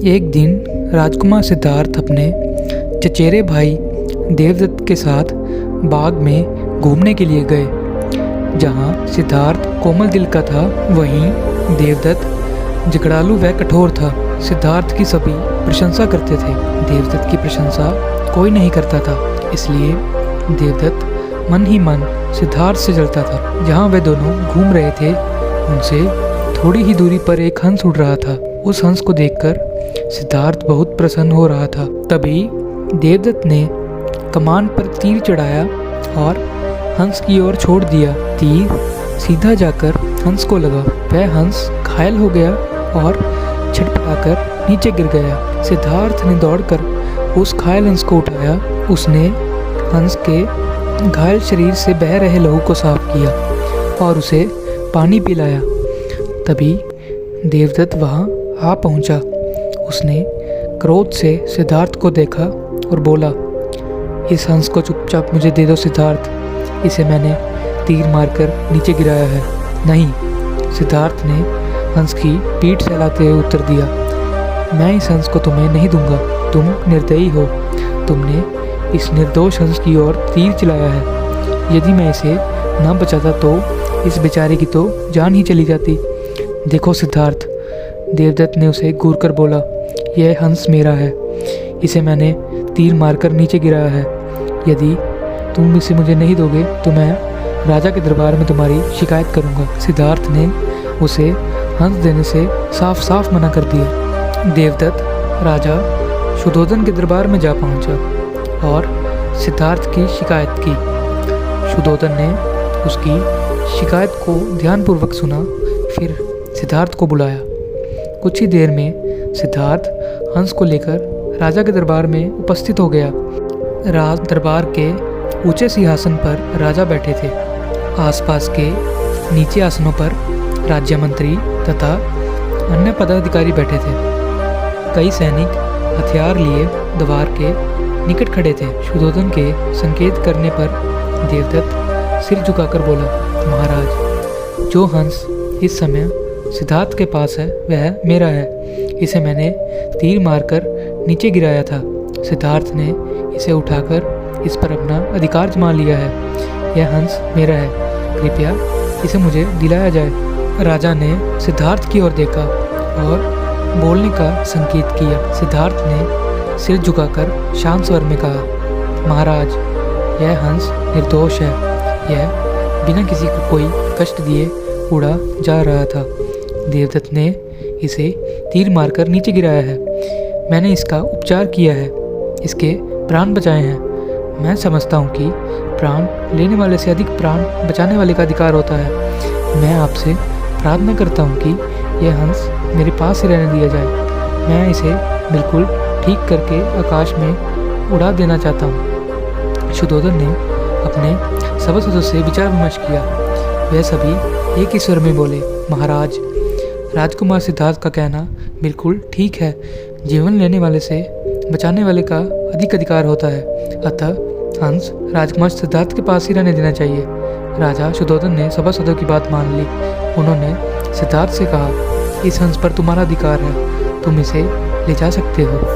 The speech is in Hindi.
एक दिन राजकुमार सिद्धार्थ अपने चचेरे भाई देवदत्त के साथ बाग में घूमने के लिए गए। जहाँ सिद्धार्थ कोमल दिल का था, वहीं देवदत्त झगड़ालू व कठोर था। सिद्धार्थ की सभी प्रशंसा करते थे, देवदत्त की प्रशंसा कोई नहीं करता था। इसलिए देवदत्त मन ही मन सिद्धार्थ से जलता था। जहाँ वे दोनों घूम रहे थे, उनसे थोड़ी ही दूरी पर एक हंस उड़ रहा था। उस हंस को देखकर सिद्धार्थ बहुत प्रसन्न हो रहा था। तभी देवदत्त ने कमान पर तीर चढ़ाया और हंस की ओर छोड़ दिया। तीर सीधा जाकर हंस को लगा। वह हंस घायल हो गया और छटपटाकर नीचे गिर गया। सिद्धार्थ ने दौड़कर उस घायल हंस को उठाया। उसने हंस के घायल शरीर से बह रहे लहू को साफ किया और उसे पानी पिलाया। तभी देवदत्त वहाँ आ पहुँचा। उसने क्रोध से सिद्धार्थ को देखा और बोला, इस हंस को चुपचाप मुझे दे दो सिद्धार्थ, इसे मैंने तीर मारकर नीचे गिराया है। नहीं, सिद्धार्थ ने हंस की पीठ सहलाते हुए उत्तर दिया, मैं इस हंस को तुम्हें नहीं दूंगा। तुम निर्दयी हो। तुमने इस निर्दोष हंस की ओर तीर चलाया है। यदि मैं इसे न बचाता तो इस बेचारे की तो जान ही चली जाती। देखो सिद्धार्थ, देवदत्त ने उसे घूर कर बोला, यह हंस मेरा है। इसे मैंने तीर मारकर नीचे गिराया है। यदि तुम इसे मुझे नहीं दोगे तो मैं राजा के दरबार में तुम्हारी शिकायत करूंगा। सिद्धार्थ ने उसे हंस देने से साफ साफ मना कर दिया। देवदत्त राजा शुद्धोधन के दरबार में जा पहुंचा और सिद्धार्थ की शिकायत की। शुद्धोधन ने उसकी शिकायत को ध्यानपूर्वक सुना, फिर सिद्धार्थ को बुलाया। कुछ ही देर में सिद्धार्थ हंस को लेकर राजा के दरबार में उपस्थित हो गया। राज दरबार के ऊंचे सिंहासन पर राजा बैठे थे। आसपास के नीचे आसनों पर राज्य मंत्री तथा अन्य पदाधिकारी बैठे थे। कई सैनिक हथियार लिए द्वार के निकट खड़े थे। शुद्धोधन के संकेत करने पर देवदत्त सिर झुकाकर बोला, महाराज, जो हंस इस समय सिद्धार्थ के पास है वह मेरा है। इसे मैंने तीर मारकर नीचे गिराया था। सिद्धार्थ ने इसे उठाकर इस पर अपना अधिकार जमा लिया है। यह हंस मेरा है, कृपया इसे मुझे दिलाया जाए। राजा ने सिद्धार्थ की ओर देखा और बोलने का संकेत किया। सिद्धार्थ ने सिर झुकाकर शांत स्वर में कहा, महाराज, यह हंस निर्दोष है। यह बिना किसी को कोई कष्ट दिए उड़ा जा रहा था। देवदत्त ने इसे तीर मारकर नीचे गिराया है। मैंने इसका उपचार किया है, इसके प्राण बचाए हैं। मैं समझता हूँ कि प्राण लेने वाले से अधिक प्राण बचाने वाले का अधिकार होता है। मैं आपसे प्रार्थना करता हूँ कि यह हंस मेरे पास ही रहने दिया जाए। मैं इसे बिल्कुल ठीक करके आकाश में उड़ा देना चाहता हूँ। शुद्धोधन ने अपने सभासदों से विचार विमर्श किया। वह सभी एक ही स्वर में बोले, महाराज, राजकुमार सिद्धार्थ का कहना बिल्कुल ठीक है। जीवन लेने वाले से बचाने वाले का अधिक अधिकार होता है। अतः हंस राजकुमार सिद्धार्थ के पास ही रहने देना चाहिए। राजा शुद्धोधन ने सभासदों की बात मान ली। उन्होंने सिद्धार्थ से कहा, इस हंस पर तुम्हारा अधिकार है, तुम इसे ले जा सकते हो।